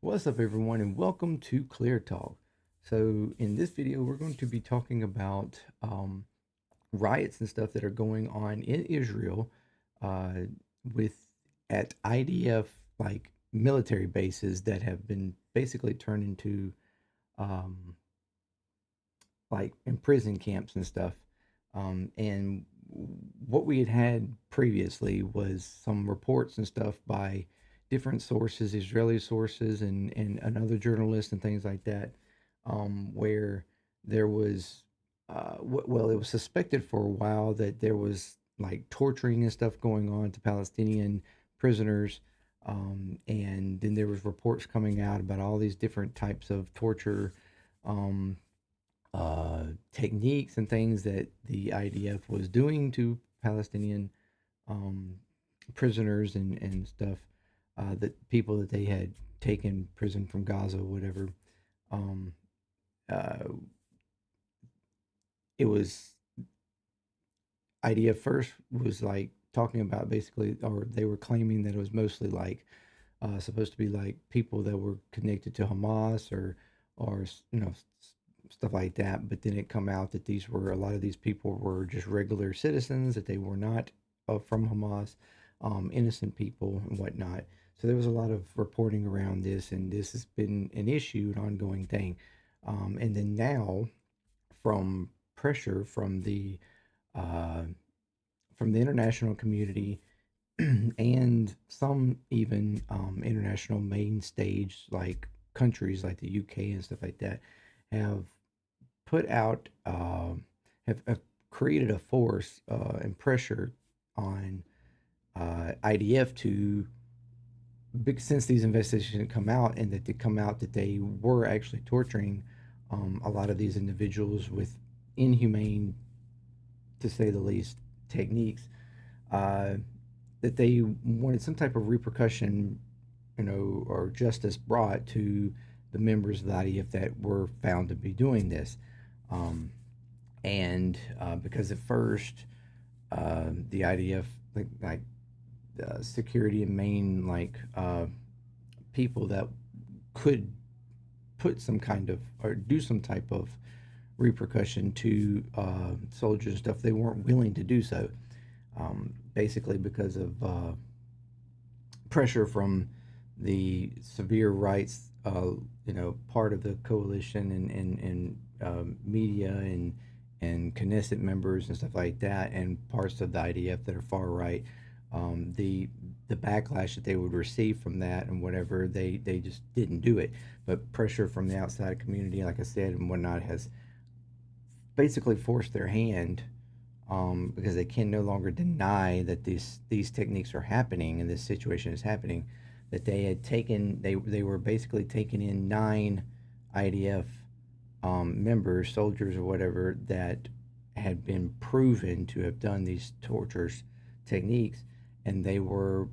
What's up, everyone, and welcome to ClearTalk. So, in this video, we're going to be talking about riots and stuff that are going on in Israel uh, with at IDF like military bases that have been basically turned into um, like in prison camps and stuff. And what we had previously was some reports and stuff by different sources, Israeli sources, and other journalists and things like that, where there was, well, it was suspected for a while that there was like torturing and stuff going on to Palestinian prisoners. And then there was reports coming out about all these different types of torture um, techniques and things that the IDF was doing to Palestinian um, prisoners and stuff, that people that they had taken prison from Gaza or whatever. Um, uh, it was IDF first was like talking about basically, or they were claiming that it was mostly like supposed to be like people that were connected to Hamas or stuff like that. But then it come out that these were a lot of these people were just regular citizens, that they were not from Hamas, innocent people and whatnot. So there was a lot of reporting around this, and this has been an issue, an ongoing thing. And then now, from pressure uh, from the international community and some even international main stage like countries like the UK and stuff like that have put out have created a force and pressure on IDF to since these investigations come out and that they come out that they were actually torturing a lot of these individuals with inhumane, to say the least, techniques, uh, that they wanted some type of repercussion, or justice brought to the members of the IDF that were found to be doing this. Um, and because at first, the IDF, like security and main people that could put some kind of or do some type of repercussion to soldiers and stuff, they weren't willing to do so. Basically, because of pressure from the severe rights, part of the coalition and media and Knesset members and stuff like that, and parts of the IDF that are far right. The backlash that they would receive from that and whatever, they just didn't do it. But pressure from the outside community, like I said, and whatnot, has basically forced their hand, because they can no longer deny that these techniques are happening and this situation is happening. That they were basically taking in 9 IDF members, soldiers or whatever, that had been proven to have done these tortures techniques, and they were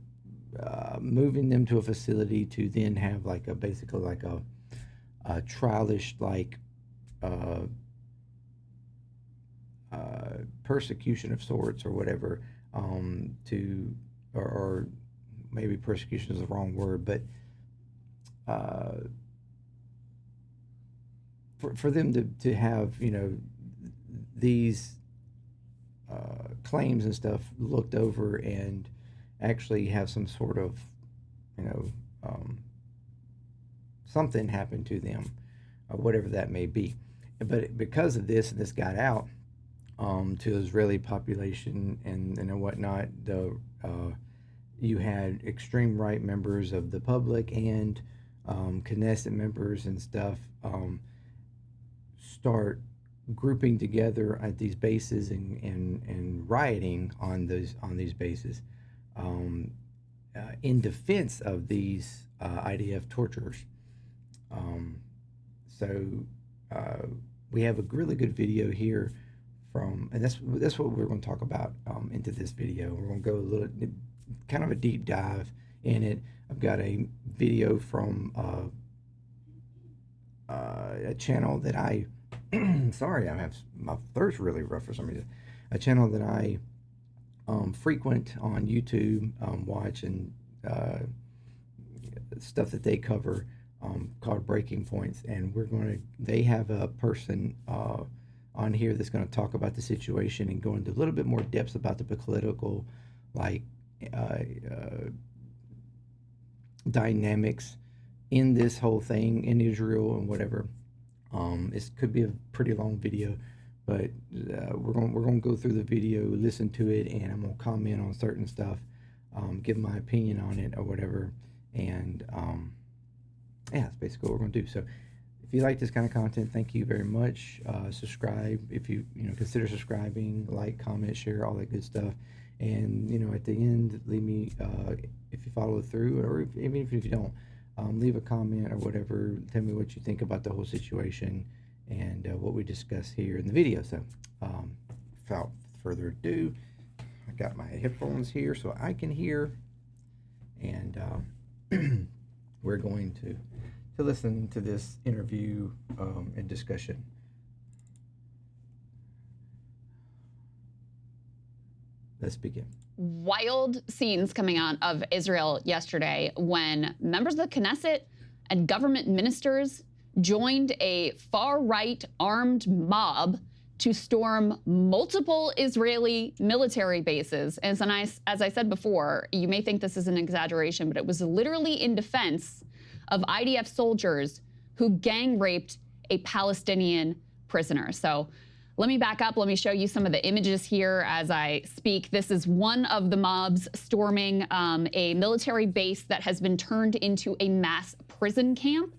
moving them to a facility to then have like a basically like a trialish uh, persecution of sorts or whatever, to or maybe persecution is the wrong word, but uh, for them to have these claims and stuff looked over and actually have some sort of you know um, something happen to them, or whatever that may be. But because of this, and this got out to the Israeli population and whatnot, you had extreme right members of the public and Knesset members and stuff start grouping together at these bases and rioting on these bases, in defense of these IDF torturers. Um, so uh, we have a really good video here and that's what we're going to talk about into this video. We're going to go a little kind of a deep dive in it. I've got a video from a channel that I sorry, I have my throat's really rough for some reason. A channel that I frequent on YouTube, watch and stuff that they cover. called Breaking Points, and they have a person on here that's going to talk about the situation and go into a little bit more depth about the political, like, uh, uh, dynamics in this whole thing in Israel and whatever. It could be a pretty long video, but we're gonna go through the video, listen to it, and I'm gonna comment on certain stuff, give my opinion on it or whatever, and yeah, that's basically what we're gonna do. So, if you like this kind of content, thank you very much. Subscribe if you consider subscribing, like, comment, share, all that good stuff, and at the end, leave me if you follow through, or even if you don't. Leave a comment or whatever. Tell me what you think about the whole situation and what we discuss here in the video. So, without further ado, I got my headphones here so I can hear, and we're going to listen to this interview and discussion. Let's begin. Wild scenes coming out of Israel yesterday when members of the Knesset and government ministers joined a far-right armed mob to storm multiple Israeli military bases. As I said before, you may think this is an exaggeration, but it was literally in defense of IDF soldiers who gang raped a Palestinian prisoner. So let me back up. Let me show you some of the images here as I speak. This is one of the mobs storming a military base that has been turned into a mass prison camp.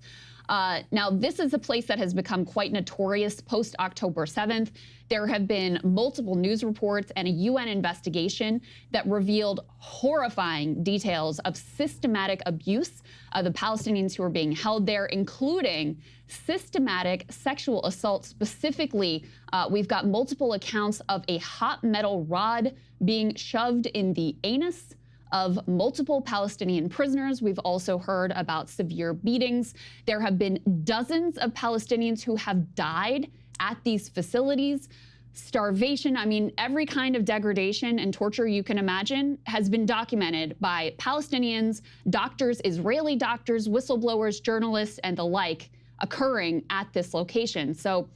Now, this is a place that has become quite notorious post-October 7th. There have been multiple news reports and a UN investigation that revealed horrifying details of systematic abuse of the Palestinians who are being held there, including systematic sexual assault. Specifically, we've got multiple accounts of a hot metal rod being shoved in the anus of multiple Palestinian prisoners. We've also heard about severe beatings. There have been dozens of Palestinians who have died at these facilities. Starvation, I mean, every kind of degradation and torture you can imagine has been documented by Palestinians, doctors, Israeli doctors, whistleblowers, journalists, and the like occurring at this location. So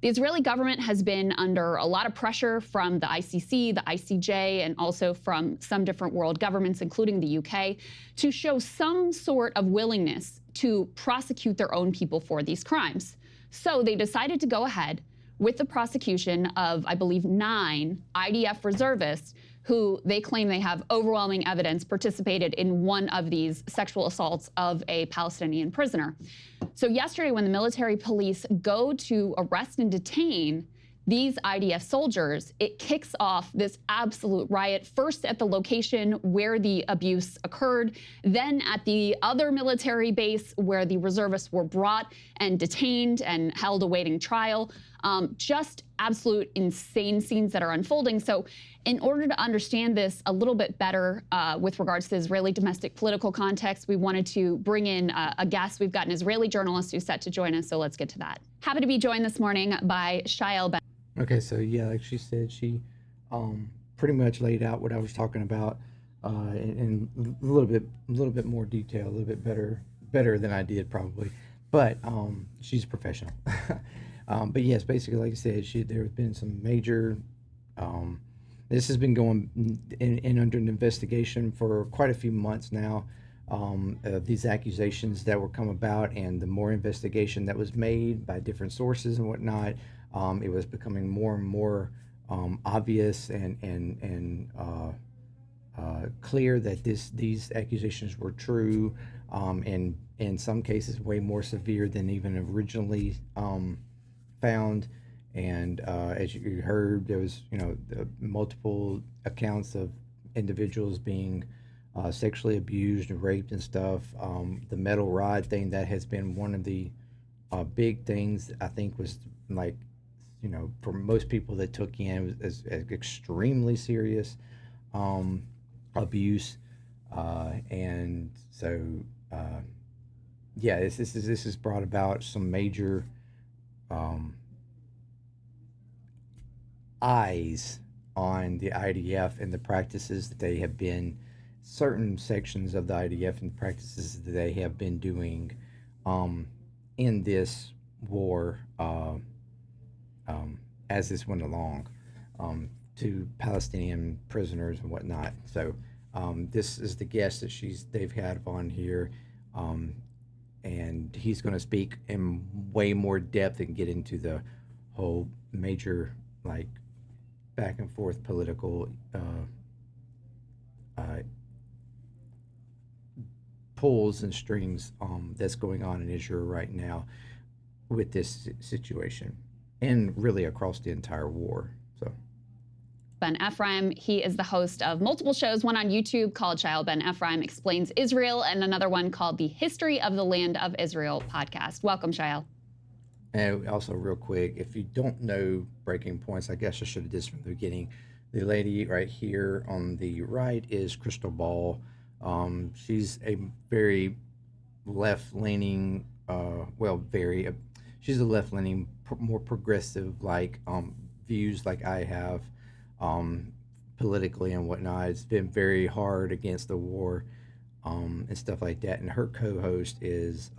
the Israeli government has been under a lot of pressure from the ICC, the ICJ, and also from some different world governments, including the UK, to show some sort of willingness to prosecute their own people for these crimes. So they decided to go ahead with the prosecution of, I believe, 9 IDF reservists who they claim they have overwhelming evidence participated in one of these sexual assaults of a Palestinian prisoner. So yesterday, when the military police go to arrest and detain these IDF soldiers, it kicks off this absolute riot, first at the location where the abuse occurred, then at the other military base where the reservists were brought and detained and held awaiting trial. Just absolute insane scenes that are unfolding. So in order to understand this a little bit better with regards to the Israeli domestic political context, we wanted to bring in a guest. We've got an Israeli journalist who's set to join us, so let's get to that. Happy to be joined this morning by Shael Ben. Okay, so yeah, like she said, she pretty much laid out what I was talking about in a little bit more detail, a little bit better than I did probably, but she's a professional. But yes, basically, like I said, there have been some major. This has been going in under an investigation for quite a few months now. These accusations that were come about, and the more investigation that was made by different sources and whatnot, it was becoming more and more obvious and clear that these accusations were true, and in some cases way more severe than even originally found. And as you heard, there was multiple accounts of individuals being sexually abused and raped and stuff. The metal rod thing, that has been one of the big things, I think, was like, for most people that took in, was extremely serious abuse, and so yeah, this has brought about some major eyes on the IDF and the practices that they have been, certain sections of the IDF and practices that they have been doing um, in this war, um, as this went along, um, to Palestinian prisoners and whatnot. So this is the guest that they've had on here, um, and he's going to speak in way more depth and get into the whole major, like, back and forth political uh, pulls and strings that's going on in Israel right now with this situation, and really across the entire war. So Ben Ephraim. He is the host of multiple shows, one on YouTube called Shael Ben Ephraim Explains Israel, and another one called the History of the Land of Israel podcast. Welcome, Shael. And also, real quick, if you don't know breaking points, I guess I should have did this from the beginning. The lady right here on the right is Crystal Ball. She's a very left-leaning, she's a left-leaning, more progressive, like views like I have, um, politically and whatnot. It's been very hard against the war, and stuff like that. And her co-host is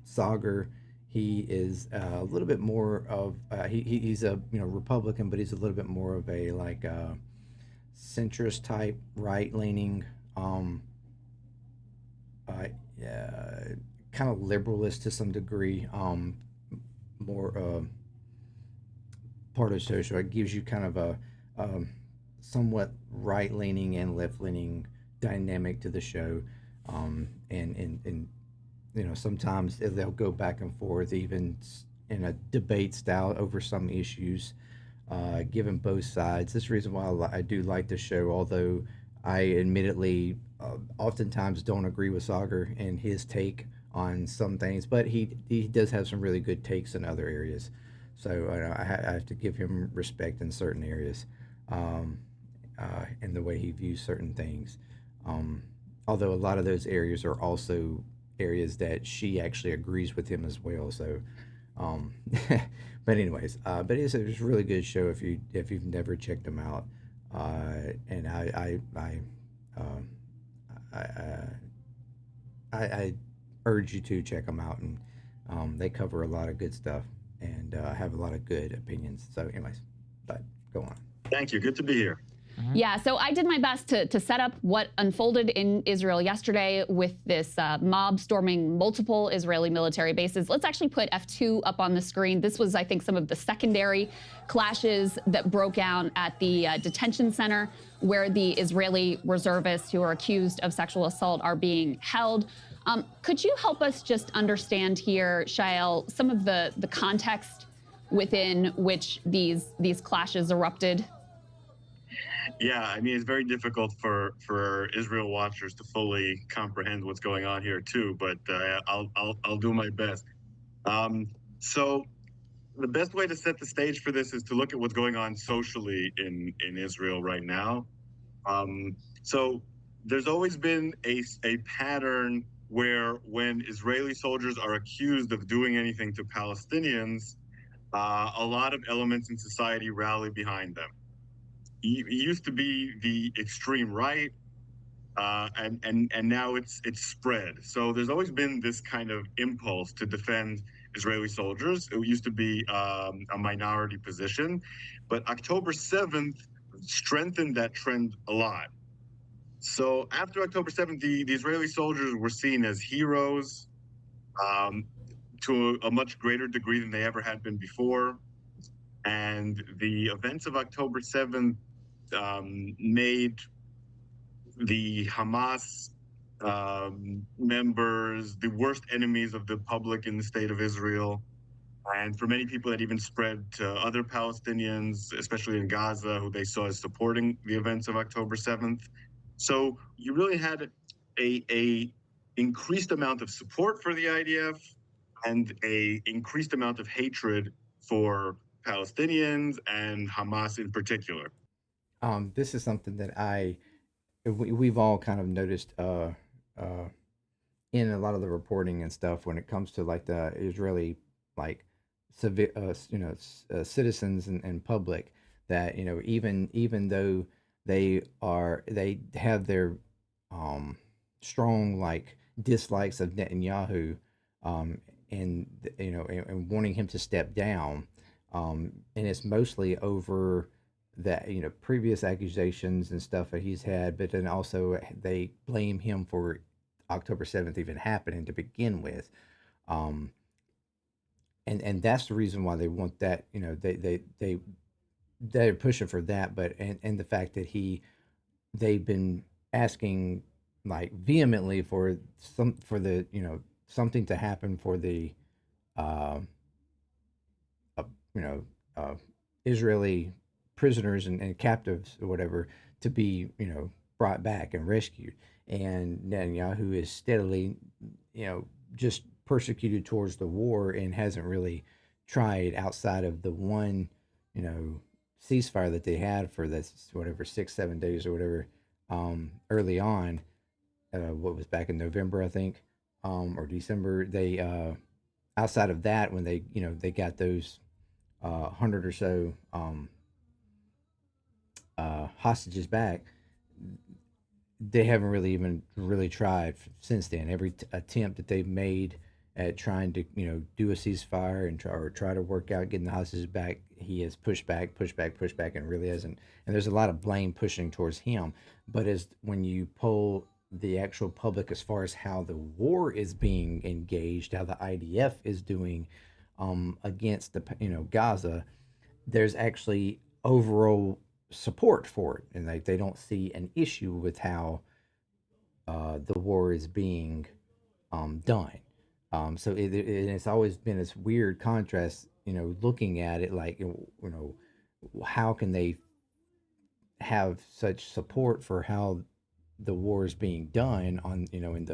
Sagar. He is a little bit more of he's a Republican, but he's a little bit more of a like centrist type, right leaning, um, uh, kind of liberalist to some degree, more part of social. It gives you kind of a um, somewhat right leaning and left leaning dynamic to the show, and sometimes they'll go back and forth, even in a debate style over some issues, given both sides. This is the reason why I do like the show, although I admittedly oftentimes don't agree with Sagar and his take on some things, but he does have some really good takes in other areas. So I have to give him respect in certain areas, um, in the way he views certain things. Um, Although a lot of those areas are also areas that she actually agrees with him as well. So, um, but anyways, but it's a really good show if you've never checked them out. And um, I urge you to check them out, and they cover a lot of good stuff and have a lot of good opinions. So, anyways, but go on. Thank you. Good to be here. Yeah, so I did my best to set up what unfolded in Israel yesterday with this mob storming multiple Israeli military bases. Let's actually put F2 up on the screen. This was, I think, some of the secondary clashes that broke out at the detention center where the Israeli reservists who are accused of sexual assault are being held. Could you help us just understand here, Shael, some of the context within which these clashes erupted? Yeah, I mean, it's very difficult for Israel watchers to fully comprehend what's going on here too, but I'll do my best. So the best way to set the stage for this is to look at what's going on socially in Israel right now. So there's always been a pattern where when Israeli soldiers are accused of doing anything to Palestinians, a lot of elements in society rally behind them. It used to be the extreme right, and now it's spread. So there's always been this kind of impulse to defend Israeli soldiers. It used to be a minority position, but October 7th strengthened that trend a lot. So after October 7th, the Israeli soldiers were seen as heroes, to a much greater degree than they ever had been before. And the events of October 7th made the Hamas members the worst enemies of the public in the state of Israel. And for many people, that even spread to other Palestinians, especially in Gaza, who they saw as supporting the events of October 7th. So you really had a increased amount of support for the IDF and a increased amount of hatred for Palestinians and Hamas in particular. This is something that we've all kind of noticed, uh, in a lot of the reporting and stuff when it comes to like the Israeli, like, citizens and public, that even though they have their um strong, like, dislikes of Netanyahu, um, and and wanting him to step down, and it's mostly over that previous accusations and stuff that he's had, but then also they blame him for October 7th even happening to begin with. Um, and that's the reason why they want that. They're pushing for that, but and the fact that they've been asking like vehemently for the something to happen for the uh, uh you know uh Israeli prisoners and captives or whatever to be brought back and rescued. And Netanyahu is steadily just persecuted towards the war and hasn't really tried outside of the one you know ceasefire that they had for this whatever 6 7 days or whatever early on. What was back in November, I think, or December. They outside of that, when they got those 100 or so hostages back, they haven't really even really tried since then. Every attempt that they've made at trying to do a ceasefire and try to work out getting the hostages back, he has pushed back, pushed back, pushed back, and really hasn't. And there's a lot of blame pushing towards him. But as when you poll the actual public as far as how the war is being engaged, how the IDF is doing against the Gaza, there's actually overall support for it, and they don't see an issue with how the war is being done. So it's always been this weird contrast, looking at it like, how can they have such support for how the war is being done on, in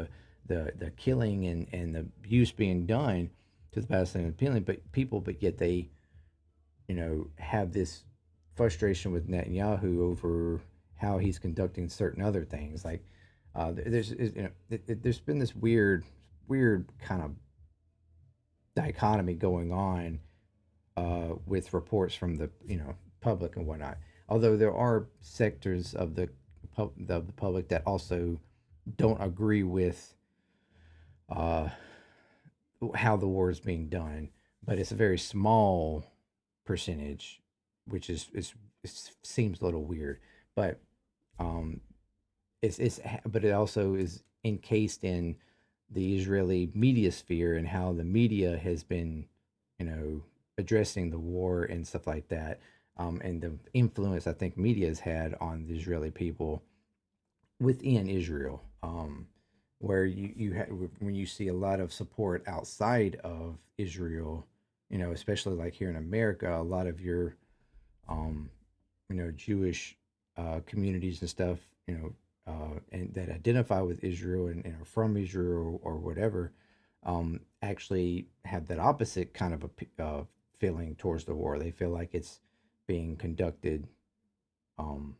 the killing and the abuse being done to the Palestinian people, but yet they have this frustration with Netanyahu over how he's conducting certain other things. Like there's been this weird kind of dichotomy going on with reports from the public and whatnot. Although there are sectors of the public that also don't agree with uh, how the war is being done, but it's a very small percentage, which it seems a little weird. But um, but it also is encased in the Israeli media sphere and how the media has been, you know, addressing the war and stuff like that, and the influence I think media has had on the Israeli people within Israel, where when you see a lot of support outside of Israel, especially like here in America, a lot of your um, Jewish communities and stuff, and that identify with Israel and are from Israel or whatever, actually have that opposite kind of feeling towards the war. They feel like it's being conducted um,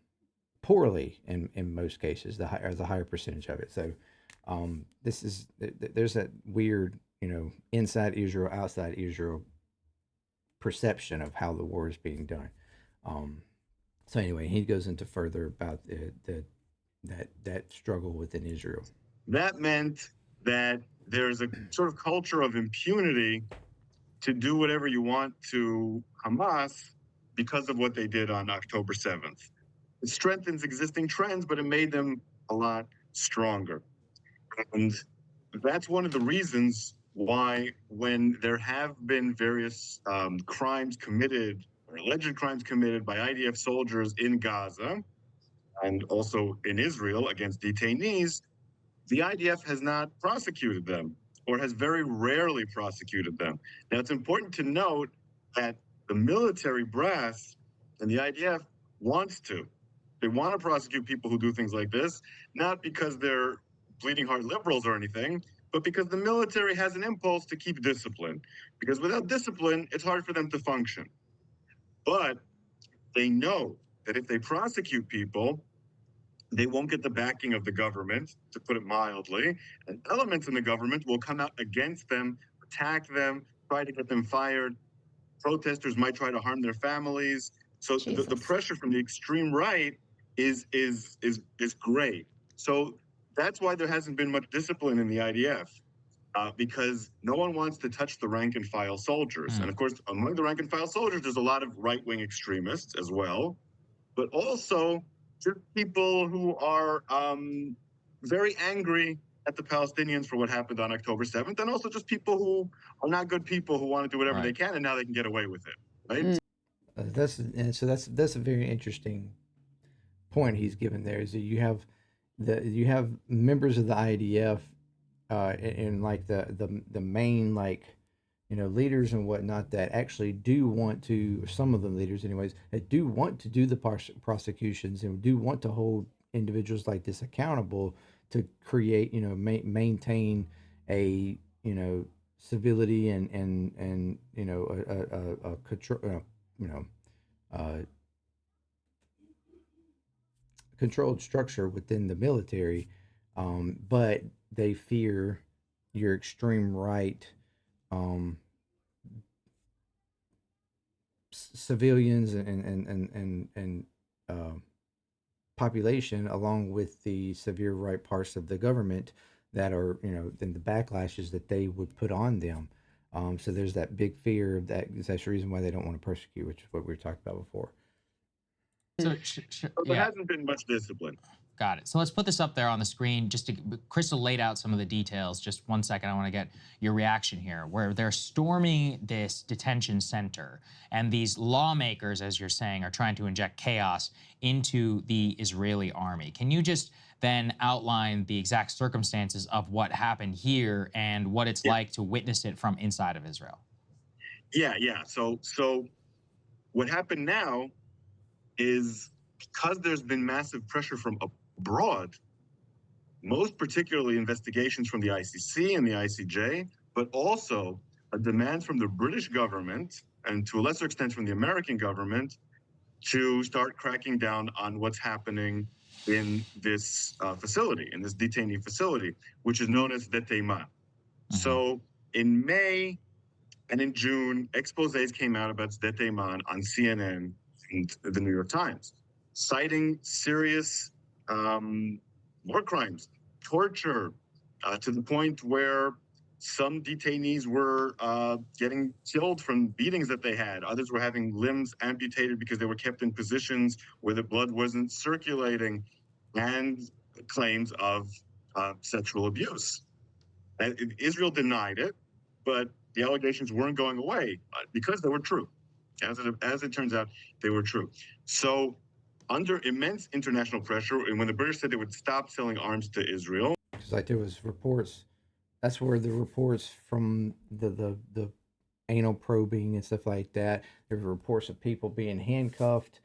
poorly in most cases, the higher percentage of it. So there's that weird, inside Israel, outside Israel perception of how the war is being done. Um, so anyway, he goes into further about that struggle within Israel. That meant that there's a sort of culture of impunity to do whatever you want to Hamas because of what they did on October 7th. It strengthens existing trends, but it made them a lot stronger. And that's one of the reasons why, when there have been various crimes committed or alleged crimes committed by IDF soldiers in Gaza and also in Israel against detainees, the IDF has not prosecuted them or has very rarely prosecuted them. Now, it's important to note that the military brass and the IDF wants to. They want to prosecute people who do things like this, not because they're bleeding heart liberals or anything, but because the military has an impulse to keep discipline. Because without discipline, it's hard for them to function. But they know that if they prosecute people, they won't get the backing of the government, to put it mildly, and elements in the government will come out against them, attack them, try to get them fired. Protesters might try to harm their families. So the pressure from the extreme right is great. So that's why there hasn't been much discipline in the IDF. because no one wants to touch the rank and file soldiers. And of course, among the rank and file soldiers, there's a lot of right-wing extremists as well, but also just people who are very angry at the Palestinians for what happened on October 7th, and also just people who are not good people who want to do whatever they can, and now they can get away with it, right? That's a very interesting point he's given there. Is that you have members of the IDF and like the main like leaders and whatnot that actually do want to, some of them leaders anyways, that do want to do the prosecutions and do want to hold individuals like this accountable to create maintain a civility and a control uh, controlled structure within the military, but they fear your extreme right um, civilians and population, along with the severe right parts of the government that are then the backlashes that they would put on them. So there's that big fear of that. That's the reason why they don't want to persecute, which is what we were talking about before. So, There hasn't been much discipline. Got it. So let's put this up there on the screen. Crystal laid out some of the details. Just 1 second, I want to get your reaction here. Where they're storming this detention center, and these lawmakers, as you're saying, are trying to inject chaos into the Israeli army. Can you just then outline the exact circumstances of what happened here and what it's like to witness it from inside of Israel? Yeah. So what happened now is, because there's been massive pressure from abroad, most particularly investigations from the ICC and the ICJ, but also a demand from the British government, and to a lesser extent from the American government, to start cracking down on what's happening in this facility, in this detainee facility, which is known as Detaiman. So in May and in June, exposés came out about Detaiman on CNN and the New York Times, citing serious war crimes, torture, to the point where some detainees were getting killed from beatings that they had. Others were having limbs amputated because they were kept in positions where the blood wasn't circulating, and claims of sexual abuse. And Israel denied it, but the allegations weren't going away because they were true. As it turns out, they were true. So under immense international pressure, and when the British said they would stop selling arms to Israel, because like there was reports, that's where the reports from the anal probing and stuff like that. There were reports of people being handcuffed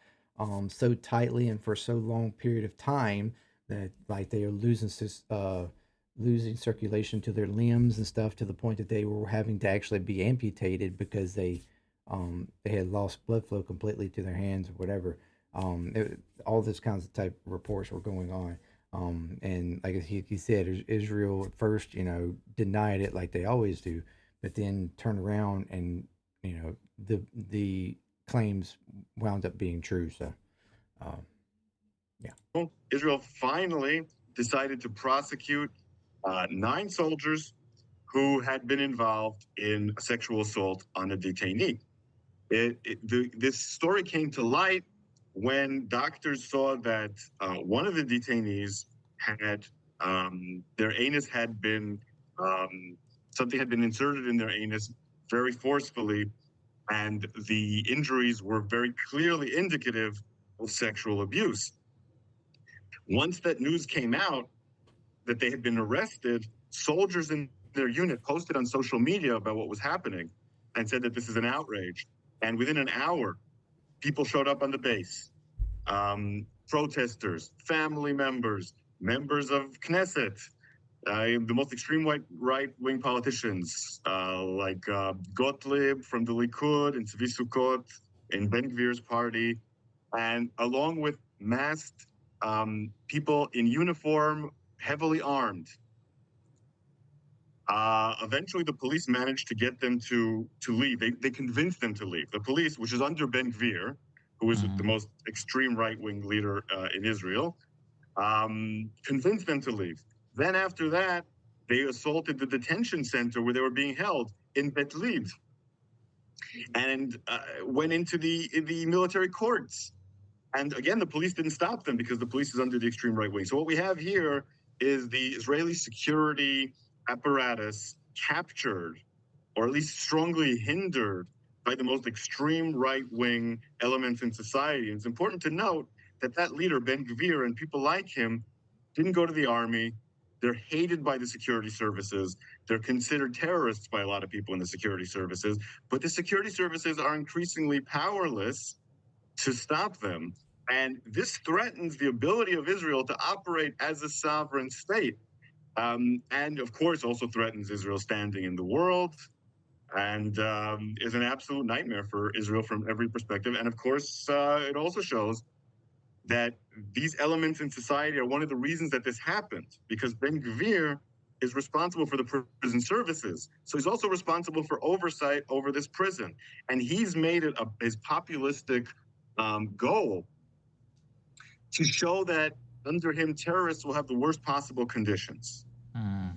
so tightly and for so long period of time that like they are losing circulation to their limbs and stuff, to the point that they were having to actually be amputated because they had lost blood flow completely to their hands or whatever. All those kinds of type reports were going on. And like he said, Israel at first, denied it like they always do, but then turned around and, the claims wound up being true. So, yeah. Israel finally decided to prosecute 9 soldiers who had been involved in sexual assault on a detainee. This story came to light when doctors saw that one of the detainees had their anus had been something had been inserted in their anus very forcefully, and the injuries were very clearly indicative of sexual abuse. Once that news came out that they had been arrested, soldiers in their unit posted on social media about what was happening and said that this is an outrage. And within an hour, people showed up on the base. Protesters, family members, members of Knesset, the most extreme right-wing politicians like Gottlieb from the Likud and Tzvi Sukkot in Ben Gvir's party, and along with masked people in uniform, heavily armed. Eventually, the police managed to get them to leave. They convinced them to leave. The police, which is under Ben Gvir, who is the most extreme right-wing leader in Israel, convinced them to leave. Then after that, They assaulted the detention center where they were being held in Bet Lid, and went into the military courts. And again, the police didn't stop them because the police is under the extreme right wing. So what we have here is the Israeli security apparatus captured, or at least strongly hindered, by the most extreme right-wing elements in society. And it's important to note that that leader, Ben Gvir, and people like him didn't go to the army. They're hated by the security services. They're considered terrorists by a lot of people in the security services. But the security services are increasingly powerless to stop them. And this threatens the ability of Israel to operate as a sovereign state. And of course, also threatens Israel's standing in the world, and is an absolute nightmare for Israel from every perspective. And of course, it also shows that these elements in society are one of the reasons that this happened, because Ben Gvir is responsible for the prison services. So he's also responsible for oversight over this prison. And he's made it his populistic goal to show that under him, terrorists will have the worst possible conditions.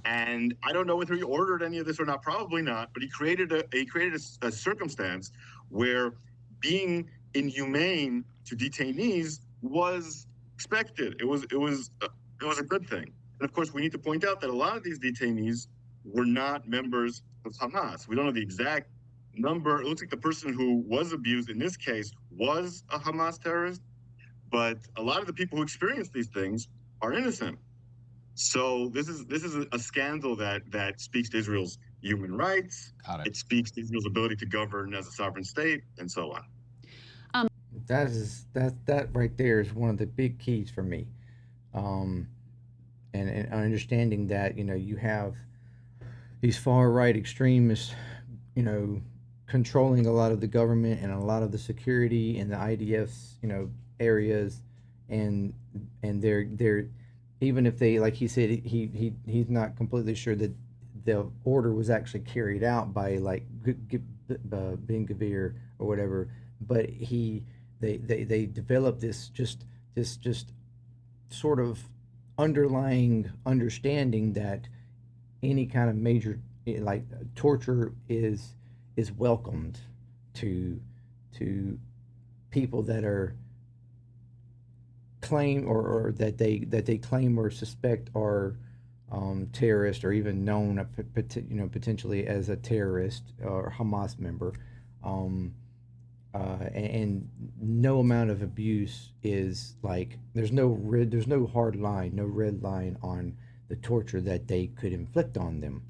And I don't know whether he ordered any of this or not, probably not, but he created a circumstance where being inhumane to detainees was expected. It was a good thing. And of course, we need to point out that a lot of these detainees were not members of Hamas. We don't know the exact number. It looks like the person who was abused in this case was a Hamas terrorist, but a lot of the people who experienced these things are innocent. So this is a scandal that speaks to Israel's human rights. Got it. It speaks to Israel's ability to govern as a sovereign state, and so on. That right there is one of the big keys for me, and understanding that you have these far right extremists, controlling a lot of the government and a lot of the security in the IDF's areas, and they're even if they, like he said, he's not completely sure that the order was actually carried out by like Ben Gvir or whatever, but they developed this just sort of underlying understanding that any kind of major like torture is welcomed to people that are claim or that they claim or suspect are terrorist, or even known potentially as a terrorist or Hamas member, and no amount of abuse is like there's no hard line, no red line on the torture that they could inflict on them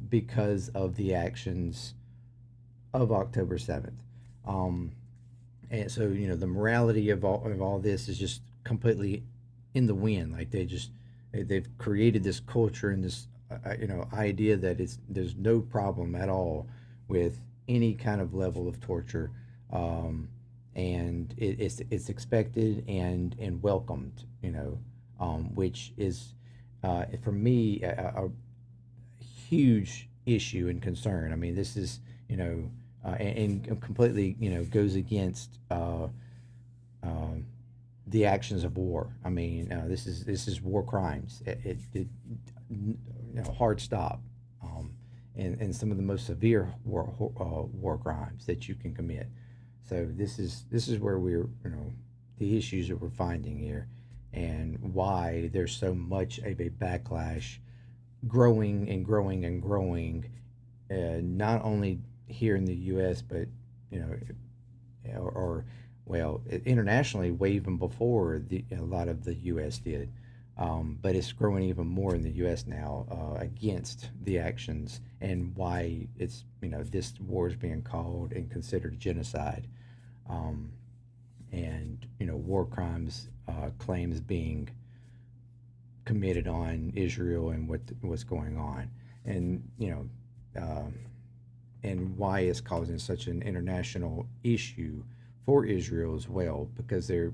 because of the actions of October 7th. And so the morality of all this is just completely in the wind. Like they've created this culture and this idea that there's no problem at all with any kind of level of torture, and it's expected and welcomed. Which is for me a huge issue and concern. I mean, this is and completely goes against the actions of war. I mean, this is war crimes. It hard stop, and some of the most severe war crimes that you can commit. So this is where we're the issues that we're finding here, and why there's so much of a backlash growing and growing and growing, not only here in the U.S., but well, internationally, way even before a lot of the U.S. did, but it's growing even more in the U.S. now against the actions, and why it's this war is being called and considered genocide, and war crimes claims being committed on Israel and what's going on, and and why it's causing such an international issue for Israel as well, because they're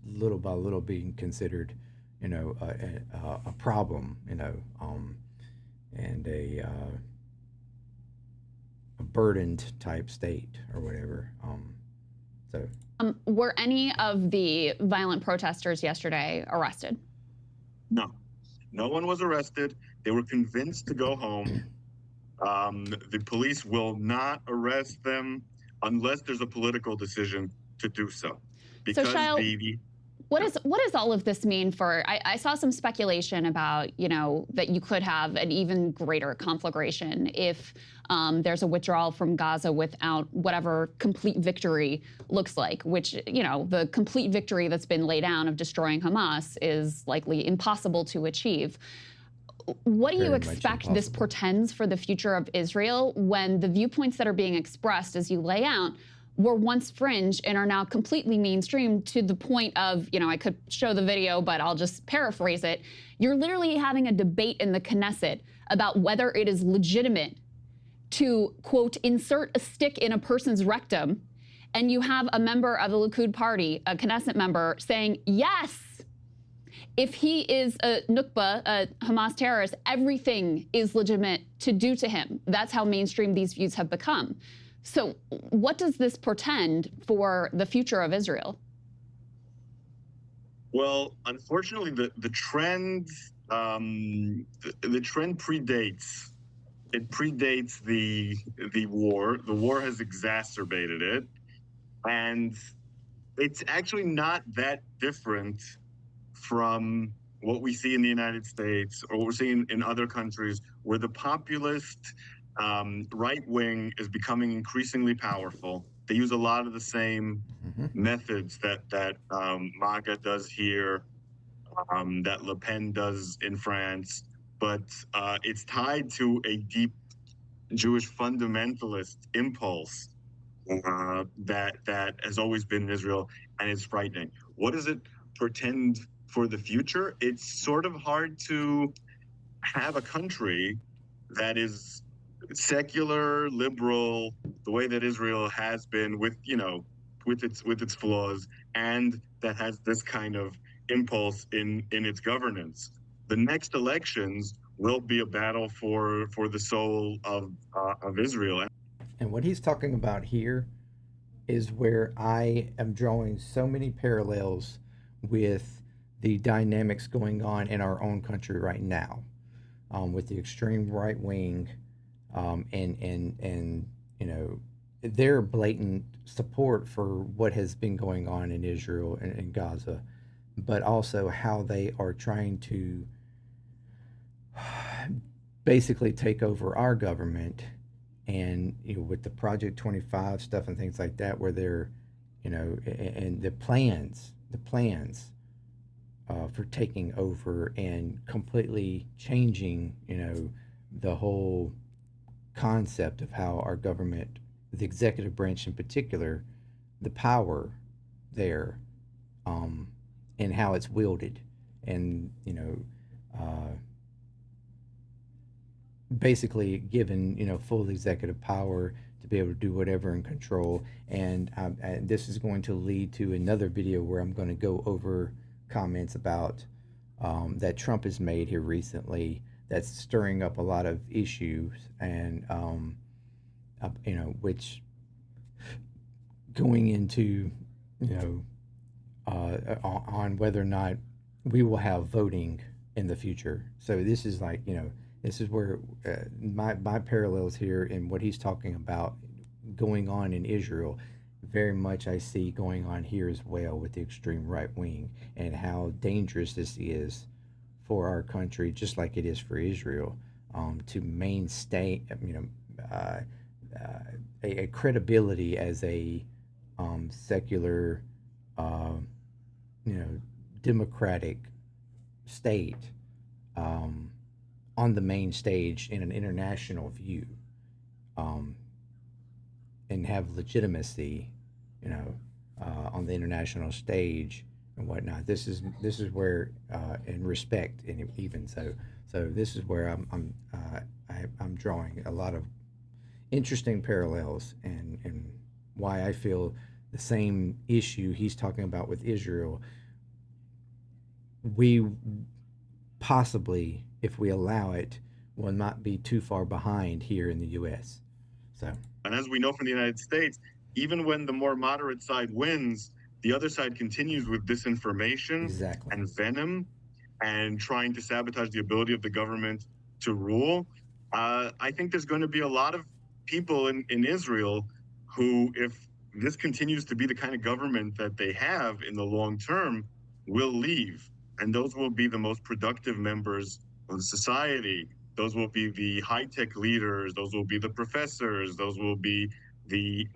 little by little being considered a problem, and a burdened type state or whatever. So were any of the violent protesters yesterday arrested? No. No one was arrested. They were convinced to go home. The police will not arrest them unless there's a political decision to do so. Because so Shail, what does all of this mean for? I saw some speculation about, you know, that you could have an even greater conflagration if there's a withdrawal from Gaza without whatever complete victory looks like, which, you know, the complete victory that's been laid down of destroying Hamas is likely impossible to achieve. What do you expect this portends for the future of Israel when the viewpoints that are being expressed, as you lay out, were once fringe and are now completely mainstream to the point of, you know, I could show the video, but I'll just paraphrase it. You're literally having a debate in the Knesset about whether it is legitimate to, quote, insert a stick in a person's rectum. And you have a member of the Likud party, a Knesset member, saying, yes, if he is a Nukba, a Hamas terrorist, everything is legitimate to do to him. That's how mainstream these views have become. So what does this portend for the future of Israel? Well, unfortunately, the trend predates. It predates the war. The war has exacerbated it, and it's actually not that different from what we see in the United States or what we're seeing in other countries, where the populist right wing is becoming increasingly powerful. They use a lot of the same methods that MAGA does here, that Le Pen does in France, but it's tied to a deep Jewish fundamentalist impulse that has always been in Israel, and it's frightening. What does it portend for the future? It's sort of hard to have a country that is secular, liberal, the way that Israel has been, with, you know, with its flaws, and that has this kind of impulse in its governance. The next elections will be a battle for the soul of Israel. And what he's talking about here is where I am drawing so many parallels with the dynamics going on in our own country right now, with the extreme right wing, and you know, their blatant support for what has been going on in Israel and Gaza, but also how they are trying to basically take over our government, and, you know, with the Project 25 stuff and things like that, where they're, you know, and the plans for taking over and completely changing, you know, the whole concept of how our government, the executive branch in particular, the power there, and how it's wielded, and, you know, basically given, you know, full executive power to be able to do whatever and control. And this is going to lead to another video where I'm going to go over comments about that Trump has made here recently that's stirring up a lot of issues, and you know, which going into, you know, on whether or not we will have voting in the future. So this is like, you know, this is where my parallels here in what he's talking about going on in Israel, very much I see going on here as well with the extreme right wing, and how dangerous this is for our country, just like it is for Israel, to mainstay, you know, a credibility as a secular, you know, democratic state, on the main stage in an international view, and have legitimacy, you know, on the international stage and whatnot. This is where, and respect, and even so this is where I'm drawing a lot of interesting parallels, and why I feel the same issue he's talking about with Israel, we possibly, if we allow it, will not be too far behind here in the U.S. So, and as we know from the United States, even when the more moderate side wins, the other side continues with disinformation exactly, and venom, and trying to sabotage the ability of the government to rule, I think there's going to be a lot of people in Israel who, if this continues to be the kind of government that they have in the long term, will leave. And those will be the most productive members of the society. Those will be the high-tech leaders. Those will be the professors. Those will be the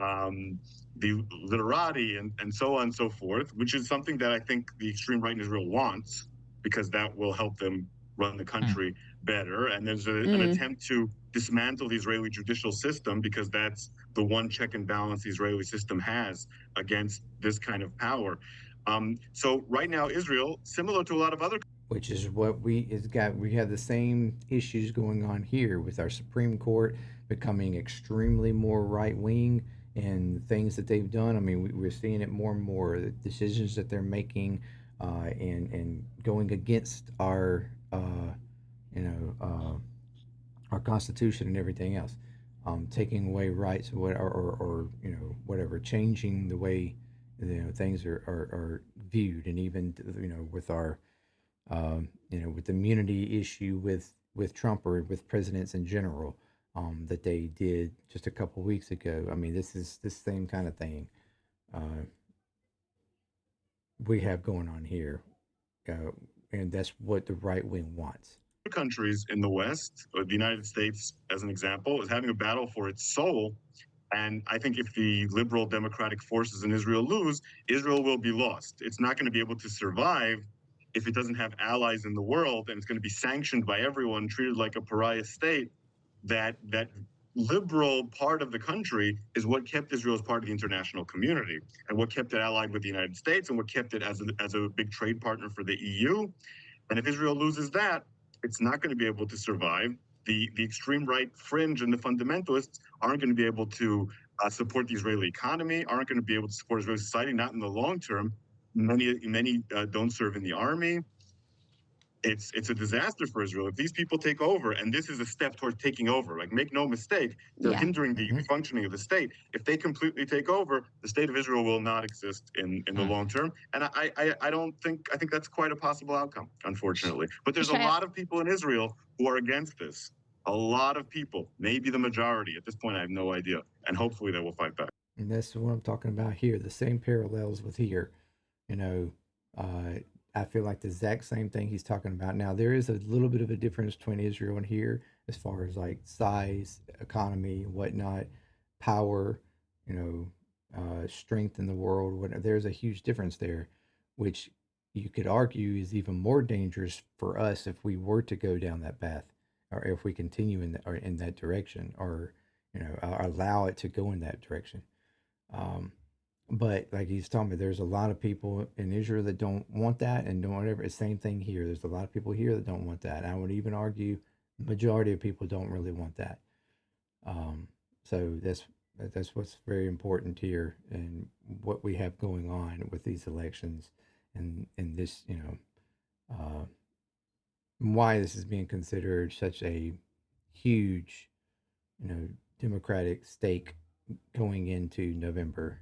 literati and so on and so forth, which is something that I think the extreme right in Israel wants, because that will help them run the country better. And there's an attempt to dismantle the Israeli judicial system, because that's the one check and balance the Israeli system has against this kind of power. So right now, Israel, similar to a lot of other, which is what we have the same issues going on here with our Supreme Court becoming extremely more right wing and things that they've done. I mean, we're seeing it more and more, the decisions that they're making, and going against our our Constitution and everything else, taking away rights or whatever, changing the way things are viewed, and even with our with the immunity issue with Trump or with presidents in general, that they did just a couple weeks ago. I mean, this is the same kind of thing we have going on here, and that's what the right wing wants. Countries in the West, or the United States, as an example, is having a battle for its soul. And I think if the liberal democratic forces in Israel lose, Israel will be lost. It's not going to be able to survive if it doesn't have allies in the world, and it's going to be sanctioned by everyone, treated like a pariah state. That liberal part of the country is what kept Israel as part of the international community, and what kept it allied with the United States, and what kept it as a big trade partner for the EU. And if Israel loses that, it's not going to be able to survive. The extreme right fringe and the fundamentalists aren't going to be able to support the Israeli economy, aren't going to be able to support Israeli society, not in the long term. Many don't serve in the army. It's a disaster for Israel if these people take over, and this is a step towards taking over. Like, make no mistake, they're hindering the functioning of the state. If they completely take over, the state of Israel will not exist in the long term. And I think that's quite a possible outcome, unfortunately. But there's a lot of people in Israel who are against this. A lot of people, maybe the majority. At this point, I have no idea. And hopefully they will fight back. And that's what I'm talking about here. The same parallels with here. I feel like the exact same thing he's talking about. Now, there is a little bit of a difference between Israel and here as far as like size, economy, whatnot, power, strength in the world. There's a huge difference there, which you could argue is even more dangerous for us if we were to go down that path, or if we continue in that direction, or allow it to go in that direction. But like he's telling me, there's a lot of people in Israel that don't want that, and don't whatever. It's the same thing here. There's a lot of people here that don't want that. I would even argue the majority of people don't really want that. So that's what's very important here, and what we have going on with these elections, and this, why this is being considered such a huge, Democratic stake going into November.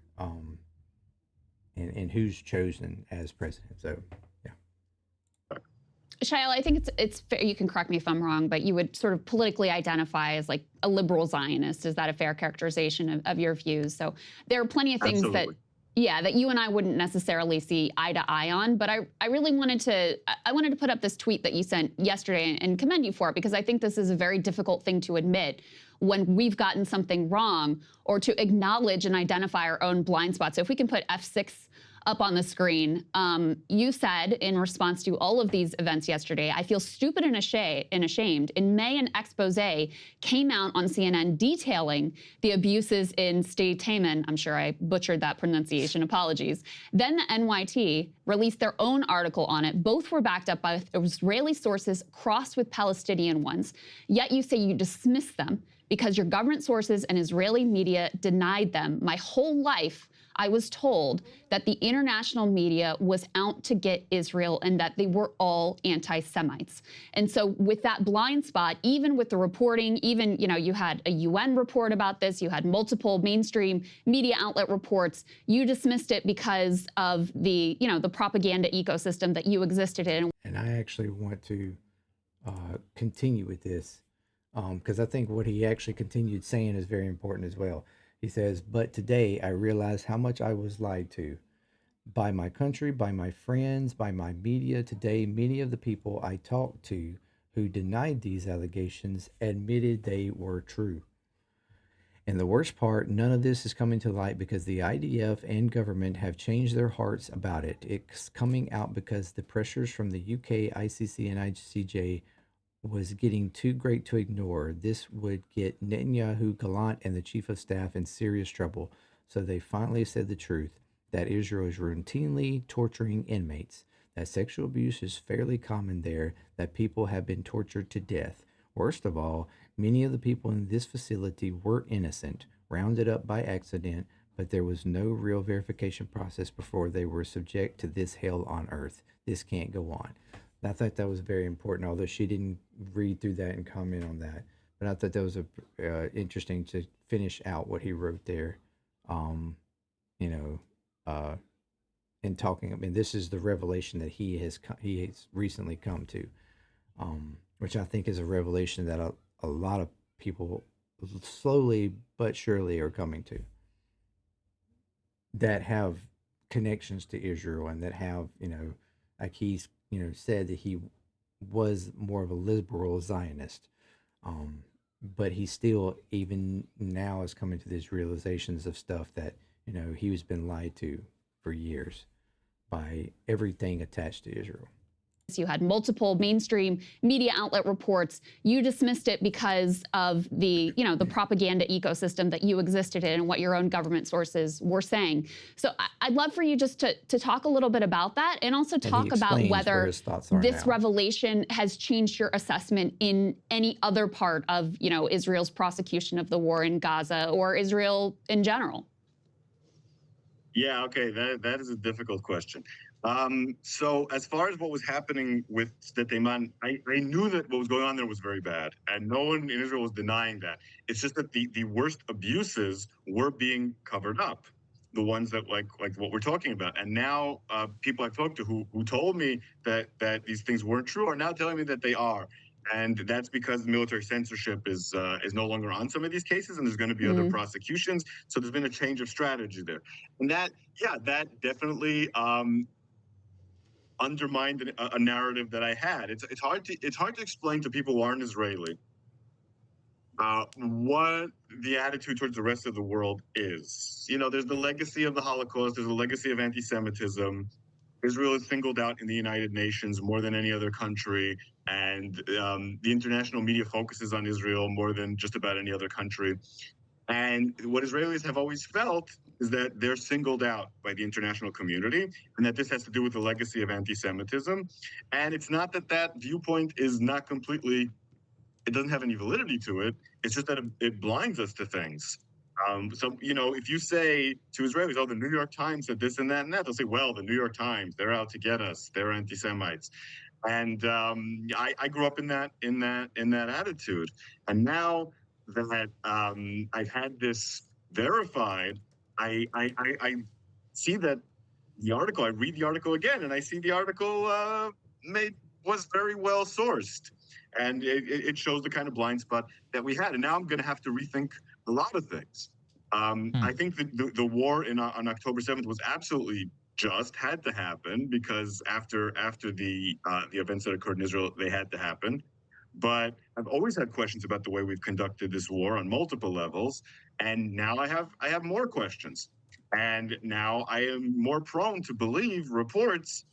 And who's chosen as president. So, yeah. Shaila, I think it's fair, you can correct me if I'm wrong, but you would sort of politically identify as like a liberal Zionist. Is that a fair characterization of your views? So there are plenty of things Absolutely. that you and I wouldn't necessarily see eye to eye on, but I really wanted to put up this tweet that you sent yesterday and commend you for it, because I think this is a very difficult thing to admit when we've gotten something wrong, or to acknowledge and identify our own blind spots. So if we can put F6 up on the screen, you said in response to all of these events yesterday, I feel stupid and ashamed. In May, an expose came out on CNN detailing the abuses in Sde Taman. I'm sure I butchered that pronunciation, apologies. Then the NYT released their own article on it. Both were backed up by Israeli sources crossed with Palestinian ones. Yet you say you dismiss them because your government sources and Israeli media denied them. My whole life, I was told that the international media was out to get Israel and that they were all anti-Semites. And so with that blind spot, even with the reporting, even, you had a UN report about this, you had multiple mainstream media outlet reports, you dismissed it because of the, the propaganda ecosystem that you existed in. And I actually want to continue with this because I think what he actually continued saying is very important as well. He says, but today I realize how much I was lied to by my country, by my friends, by my media. Today, many of the people I talked to who denied these allegations admitted they were true. And the worst part, none of this is coming to light because the IDF and government have changed their hearts about it. It's coming out because the pressures from the UK, ICC, and ICJ was getting too great to ignore. This would get Netanyahu, Gallant, and the chief of staff in serious trouble. So they finally said the truth, that Israel is routinely torturing inmates, that sexual abuse is fairly common there, that people have been tortured to death. Worst of all, many of the people in this facility were innocent, rounded up by accident, but there was no real verification process before they were subject to this hell on earth. This can't go on. I thought that was very important, although she didn't read through that and comment on that. But I thought that was interesting to finish out what he wrote there. In talking, I mean, this is the revelation that he has recently come to, which I think is a revelation that a lot of people slowly but surely are coming to, that have connections to Israel and that have, like he's, said that he was more of a liberal Zionist. But he still, even now, is coming to these realizations of stuff that, he was been lied to for years by everything attached to Israel. You had multiple mainstream media outlet reports. You dismissed it because of the, the propaganda ecosystem that you existed in and what your own government sources were saying. So I'd love for you just to talk a little bit about that and also talk about whether this revelation has changed your assessment in any other part of, Israel's prosecution of the war in Gaza or Israel in general. Yeah, okay, that is a difficult question. So as far as what was happening with Steteyman, I knew that what was going on there was very bad, and no one in Israel was denying that. It's just that the worst abuses were being covered up, the ones that like what we're talking about. And now people I've talked to who told me that these things weren't true are now telling me that they are. And that's because military censorship is no longer on some of these cases, and there's going to be other prosecutions. So there's been a change of strategy there, and that definitely undermined a narrative that I had. It's hard to explain to people who aren't Israeli what the attitude towards the rest of the world is. There's the legacy of the Holocaust. There's a legacy of anti-Semitism. Israel is singled out in the United Nations more than any other country, and the international media focuses on Israel more than just about any other country. And what Israelis have always felt is that they're singled out by the international community, and that this has to do with the legacy of anti-Semitism. And it's not that viewpoint is not completely, it doesn't have any validity to it. It's just that it blinds us to things. So, if you say to Israelis, oh, the New York Times said this and that, they'll say, well, the New York Times, they're out to get us. They're anti-Semites. And I grew up in that attitude. And now that I've had this verified, I see that the article, I read the article again, and I see the article was very well sourced. And it shows the kind of blind spot that we had. And now I'm going to have to rethink a lot of things. I think that the war on October 7th was absolutely just, had to happen, because after the events that occurred in Israel, they had to happen. But I've always had questions about the way we've conducted this war on multiple levels. And now I have more questions. And now I am more prone to believe reports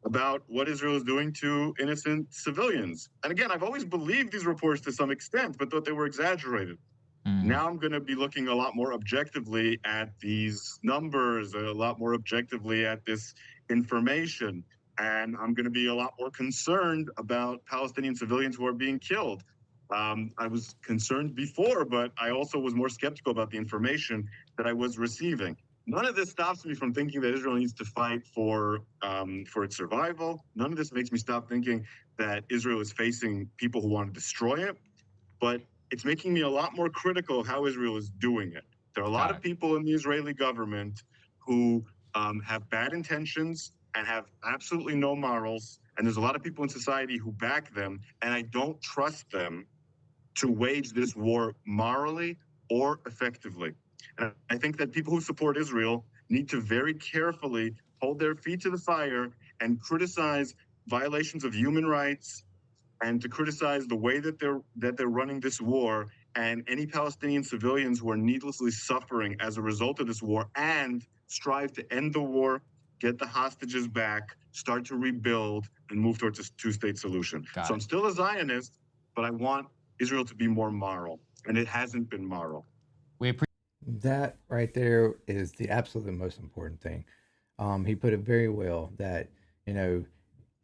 about what Israel is doing to innocent civilians. And again, I've always believed these reports to some extent, but thought they were exaggerated. Now I'm going to be looking a lot more objectively at these numbers, a lot more objectively at this information. And I'm going to be a lot more concerned about Palestinian civilians who are being killed. I was concerned before, but I also was more skeptical about the information that I was receiving. None of this stops me from thinking that Israel needs to fight for its survival. None of this makes me stop thinking that Israel is facing people who want to destroy it. But it's making me a lot more critical of how Israel is doing it. There are a lot of people in the Israeli government who have bad intentions and have absolutely no morals. And there's a lot of people in society who back them. And I don't trust them to wage this war morally or effectively. And I think that people who support Israel need to very carefully hold their feet to the fire and criticize violations of human rights and to criticize the way that they're running this war and any Palestinian civilians who are needlessly suffering as a result of this war, and strive to end the war, get the hostages back, start to rebuild, and move towards a two-state solution. So I'm still a Zionist, but I want Israel to be more moral, and it hasn't been moral. We appreciate That right there is the absolute most important thing. He put it very well that, you know,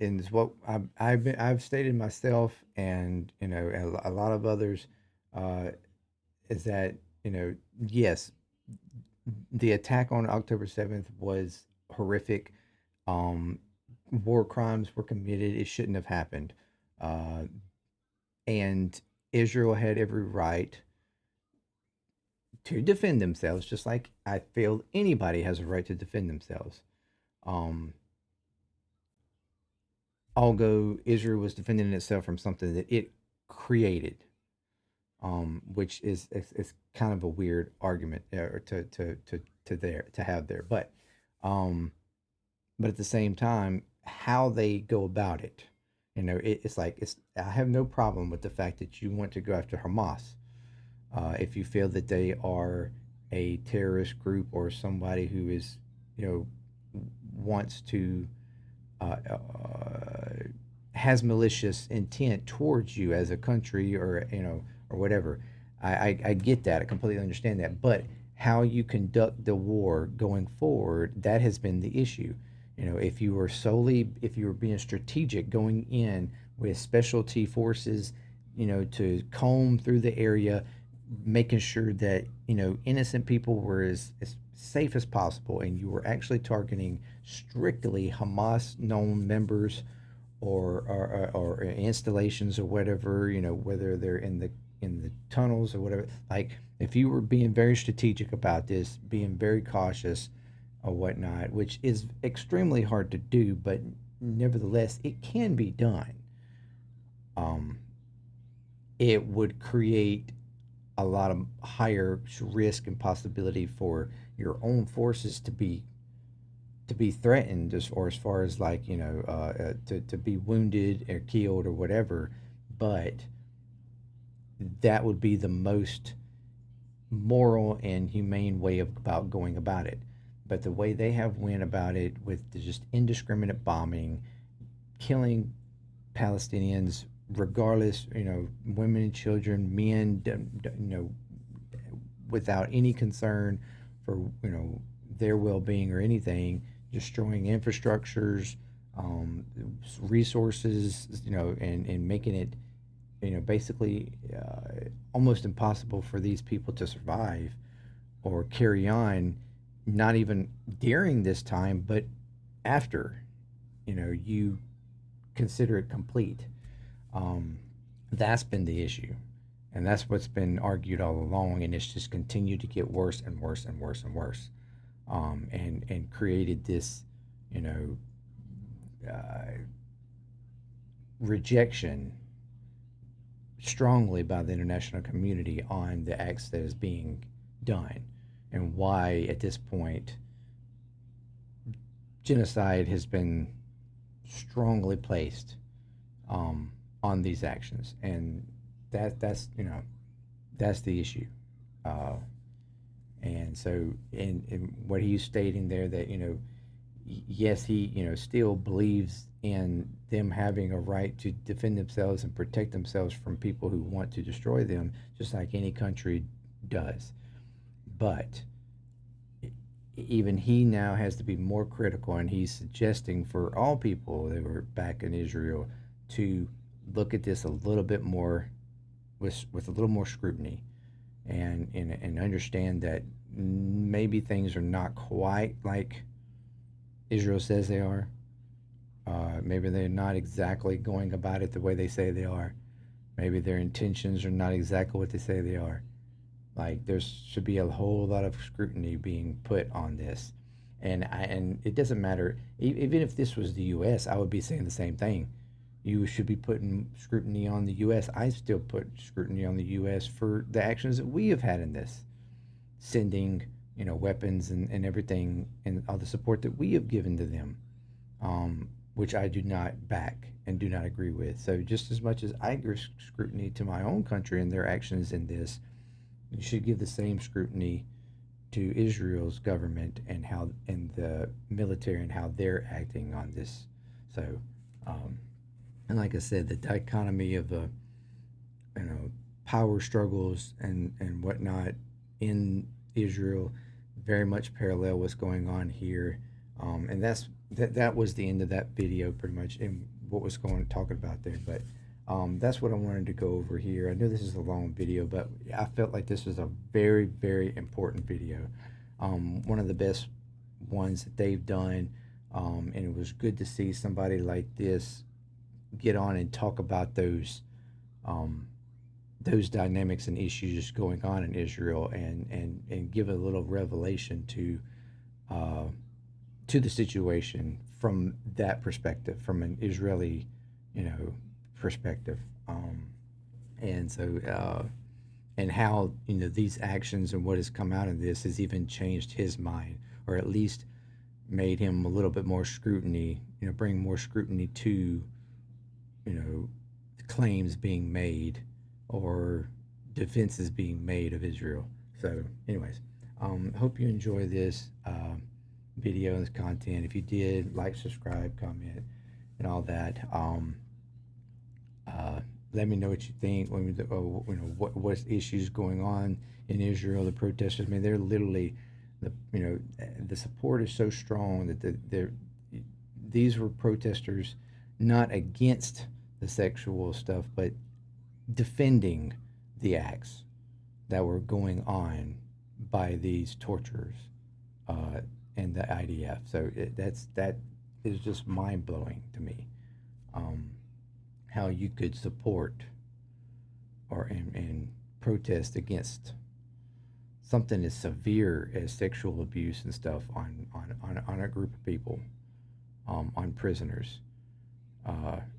and it's what I've stated myself, and and a lot of others, uh, is that yes, the attack on October 7th was horrific. Um, War crimes were committed; it shouldn't have happened, uh, and Israel had every right to defend themselves, just like I feel anybody has a right to defend themselves. Um, Although Israel was defending itself from something that it created, which is kind of a weird argument to have there. Um, but at the same time, how they go about it, it's like I have no problem with the fact that you want to go after Hamas, if you feel that they are a terrorist group or somebody who is, wants to has malicious intent towards you as a country, or or whatever. I get that. I completely understand that. But how you conduct the war going forward, that has been the issue. If you were being strategic going in with specialty forces, to comb through the area, making sure that innocent people were as safe as possible, and you were actually targeting strictly Hamas known members, or installations or whatever, whether they're in the tunnels or whatever. Like, if you were being very strategic about this, being very cautious or whatnot, which is extremely hard to do, but nevertheless it can be done. um, it would create a lot of higher risk and possibility for your own forces to be threatened, as far as, like, to be wounded or killed or whatever. But that would be the most moral and humane way about going about it. But the way they have went about it, with the just indiscriminate bombing, killing Palestinians regardless, women and children, men, without any concern for their well-being or anything, destroying infrastructures, resources, and making it, basically, almost impossible for these people to survive or carry on, not even during this time, but after, you consider it complete. That's been the issue. And that's what's been argued all along, and it's just continued to get worse and worse and worse and worse. And created this, you know, rejection strongly by the international community on the acts that is being done, and why at this point genocide has been strongly placed, on these actions. And that's the issue. uh, and so, in what he's stating there, that yes, he still believes in them having a right to defend themselves and protect themselves from people who want to destroy them, just like any country does. But even he now has to be more critical, and he's suggesting for all people that were back in Israel to look at this a little bit more, with a little more scrutiny, and understand that maybe things are not quite like Israel says they are. Maybe they're not exactly going about it the way they say they are. Maybe their intentions are not exactly what they say they are. Like there should be a whole lot of scrutiny being put on this, and it doesn't matter. Even if this was the U.S., I would be saying the same thing. You should be putting scrutiny on the U.S. I still put scrutiny on the U.S. for the actions that we have had in this, sending weapons and everything and all the support that we have given to them, which I do not back and do not agree with. So just as much as I give scrutiny to my own country and their actions in this, you should give the same scrutiny to Israel's government and the military and how they're acting on this. So, and like I said, the dichotomy of the power struggles and whatnot in Israel very much parallel what's going on here, and that was the end of that video pretty much in what was talking about there. But that's what I wanted to go over here. I know this is a long video, but I felt like this was a very, very important video. One of the best ones that they've done, and it was good to see somebody like this get on and talk about those dynamics and issues going on in Israel, and give a little revelation to the situation from that perspective, from an Israeli, perspective, and so and how these actions and what has come out of this has even changed his mind, or at least made him a little bit more scrutiny, bring more scrutiny to claims being made or defenses being made of Israel. So anyways, hope you enjoy this video and this content. If you did, like, subscribe, comment, and all that. Let me know what you think. What issues going on in Israel, the protesters. I mean, they're literally the support is so strong that these were protesters not against the sexual stuff, but defending the acts that were going on by these torturers and the IDF. So that is just mind blowing to me. How you could support and protest against something as severe as sexual abuse and stuff on a group of people, on prisoners,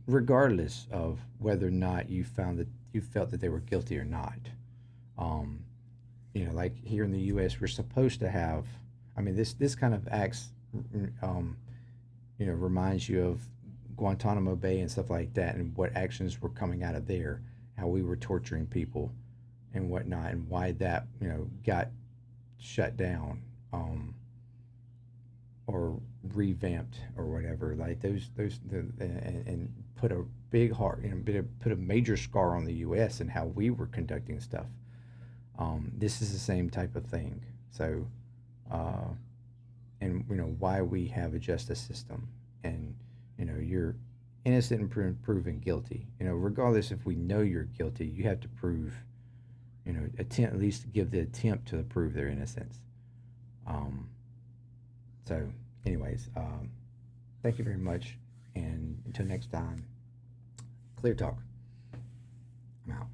regardless of whether or not you felt that they were guilty or not. Like here in the U.S., we're supposed to have. I mean, this kind of acts, reminds you of Guantanamo Bay and stuff like that, and what actions were coming out of there, how we were torturing people and whatnot, and why that got shut down, or revamped or whatever. Like and put a big heart, put a major scar on the U.S. and how we were conducting stuff. This is the same type of thing. So, and why we have a justice system, and you're innocent and proven guilty. Regardless if we know you're guilty, you have to prove, at least give the attempt to prove their innocence. So, anyways, thank you very much, and until next time, Clear Talk. I'm out.